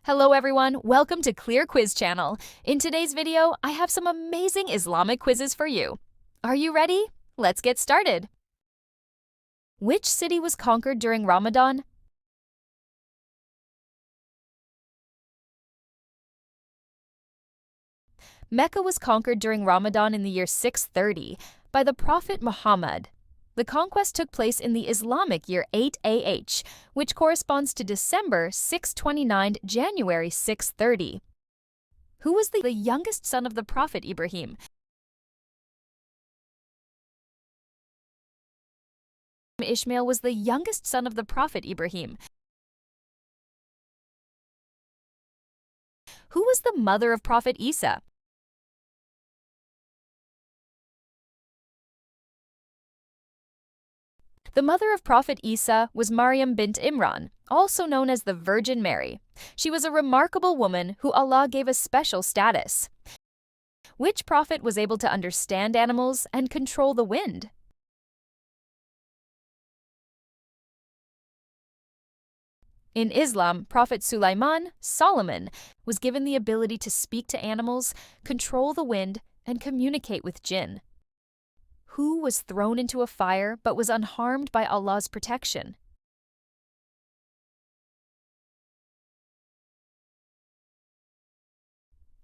Hello everyone, welcome to clearQuiz channel. In today's video, I have some amazing Islamic quizzes for you. Are you ready? Let's get started. Which city was conquered during Ramadan? Mecca was conquered during Ramadan in the year 630 by the Prophet Muhammad. The conquest took place in the Islamic year 8 AH, which corresponds to December 629, January 630. Who was the youngest son of the Prophet Ibrahim? Ishmael was the youngest son of the Prophet Ibrahim. Who was the mother of Prophet Isa? The mother of Prophet Isa was Maryam bint Imran, also known as the Virgin Mary. She was a remarkable woman who Allah gave a special status. Which prophet was able to understand animals and control the wind? In Islam, Prophet Solomon, was given the ability to speak to animals, control the wind, and communicate with jinn. Who was thrown into a fire but was unharmed by Allah's protection?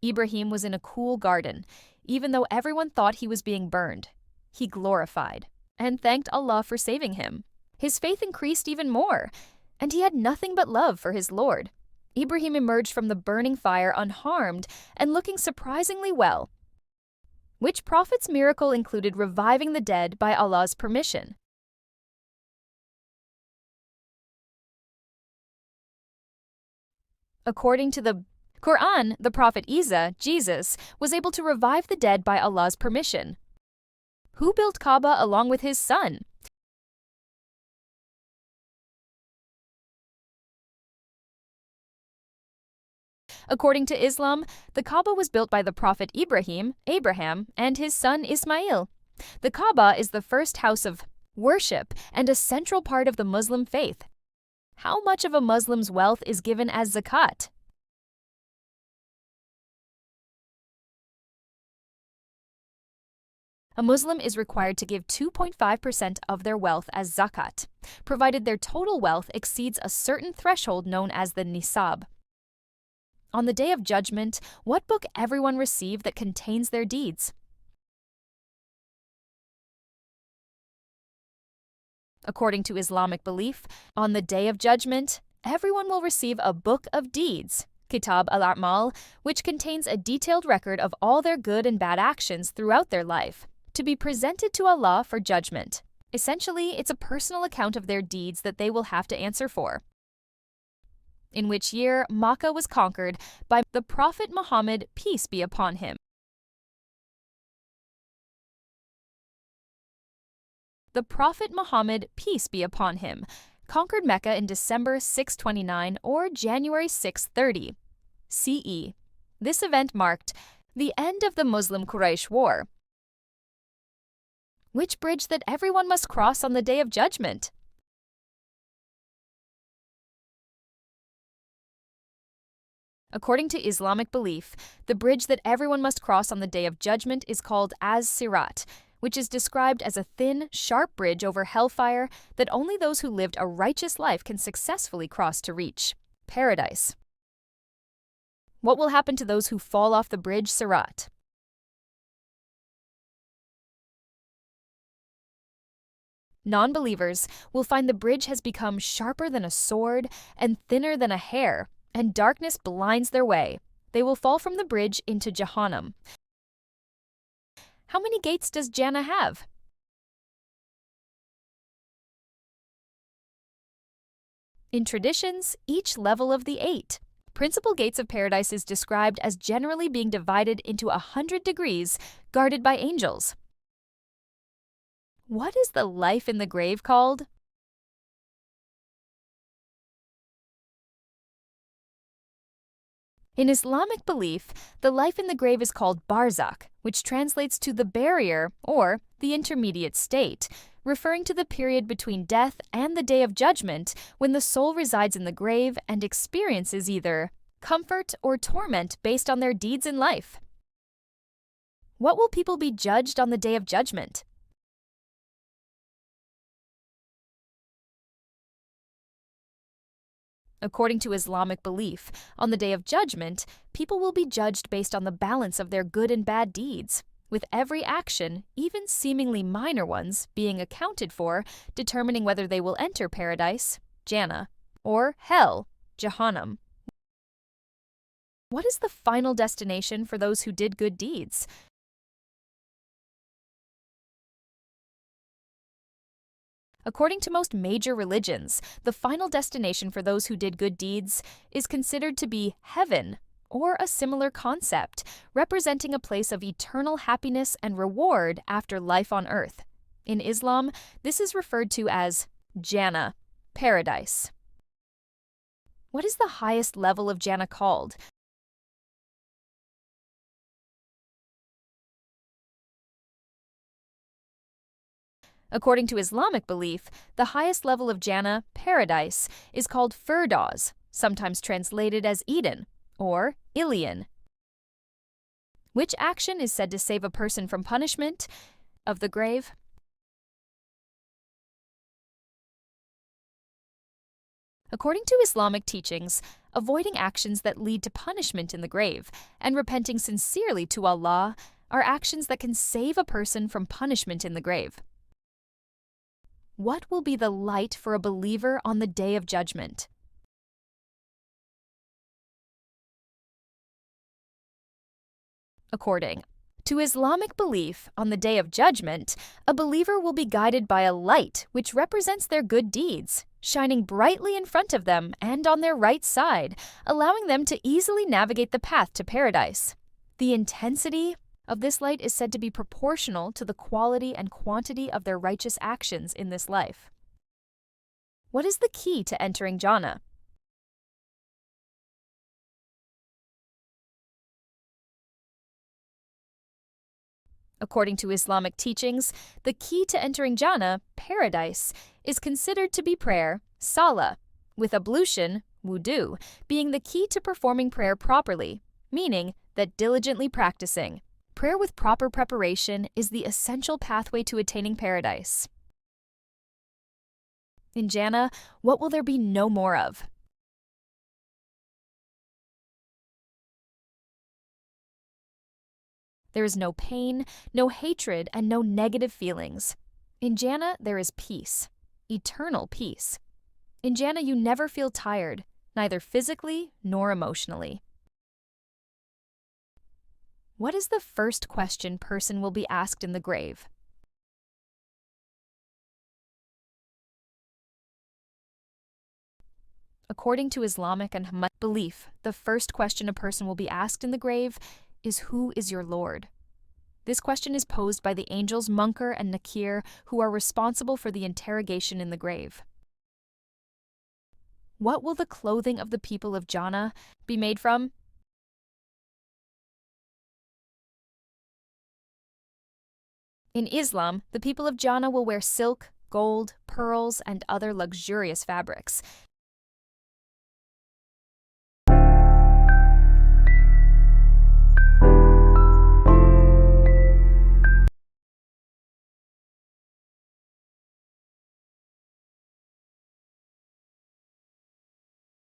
Ibrahim was in a cool garden, even though everyone thought he was being burned. He glorified and thanked Allah for saving him. His faith increased even more, and he had nothing but love for his Lord. Ibrahim emerged from the burning fire unharmed and looking surprisingly well. Which prophet's miracle included reviving the dead by Allah's permission? According to the Quran, the prophet Isa, Jesus, was able to revive the dead by Allah's permission. Who built Kaaba along with his son? According to Islam, the Kaaba was built by the Prophet Abraham, and his son Ismail. The Kaaba is the first house of worship and a central part of the Muslim faith. How much of a Muslim's wealth is given as zakat? A Muslim is required to give 2.5% of their wealth as zakat, provided their total wealth exceeds a certain threshold known as the nisab. On the Day of Judgment, what book everyone receive that contains their deeds? According to Islamic belief, on the Day of Judgment, everyone will receive a book of deeds, Kitab al-A'mal, which contains a detailed record of all their good and bad actions throughout their life, to be presented to Allah for judgment. Essentially, it's a personal account of their deeds that they will have to answer for. In which year Makkah was conquered by the Prophet Muhammad, peace be upon him? The Prophet Muhammad, peace be upon him, conquered Mecca in December 629 or January 630 CE. This event marked the end of the Muslim-Quraysh War. Which bridge that everyone must cross on the Day of Judgment? According to Islamic belief, the bridge that everyone must cross on the Day of Judgment is called as-Sirat, which is described as a thin, sharp bridge over hellfire that only those who lived a righteous life can successfully cross to reach paradise. What will happen to those who fall off the bridge Sirat? Non-believers will find the bridge has become sharper than a sword and thinner than a hair, and darkness blinds their way. They will fall from the bridge into Jahannam. How many gates does Jannah have? In traditions, each level of the 8 principal gates of paradise is described as generally being divided into 100 degrees, guarded by angels. What is the life in the grave called? In Islamic belief, the life in the grave is called barzakh, which translates to the barrier or the intermediate state, referring to the period between death and the Day of Judgment when the soul resides in the grave and experiences either comfort, or torment based on their deeds in life. What will people be judged on the Day of Judgment? According to Islamic belief, on the Day of Judgment, people will be judged based on the balance of their good and bad deeds, with every action, even seemingly minor ones, being accounted for, determining whether they will enter paradise, Jannah, or hell, Jahannam. What is the final destination for those who did good deeds? According to most major religions, the final destination for those who did good deeds is considered to be heaven, or a similar concept, representing a place of eternal happiness and reward after life on earth. In Islam, this is referred to as Jannah, paradise. What is the highest level of Jannah called? According to Islamic belief, the highest level of Jannah, paradise, is called Firdaus, sometimes translated as Eden, or Ilion. Which action is said to save a person from punishment of the grave? According to Islamic teachings, avoiding actions that lead to punishment in the grave and repenting sincerely to Allah are actions that can save a person from punishment in the grave. What will be the light for a believer on the Day of Judgment? According to Islamic belief, on the Day of Judgment, a believer will be guided by a light which represents their good deeds, shining brightly in front of them and on their right side, allowing them to easily navigate the path to paradise. The intensity of this light is said to be proportional to the quality and quantity of their righteous actions in this life. What is the key to entering Jannah? According to Islamic teachings, the key to entering Jannah, paradise, is considered to be prayer, salah, with ablution, wudu, being the key to performing prayer properly, meaning that diligently practicing. Prayer with proper preparation is the essential pathway to attaining paradise. In Jannah, what will there be no more of? There is no pain, no hatred, and no negative feelings. In Jannah, there is peace, eternal peace. In Jannah, you never feel tired, neither physically nor emotionally. What is the first question person will be asked in the grave? According to Islamic and Hamad belief, the first question a person will be asked in the grave is, "Who is your Lord?" This question is posed by the angels Munkar and Nakir, who are responsible for the interrogation in the grave. What will the clothing of the people of Jannah be made from? In Islam, the people of Jannah will wear silk, gold, pearls, and other luxurious fabrics.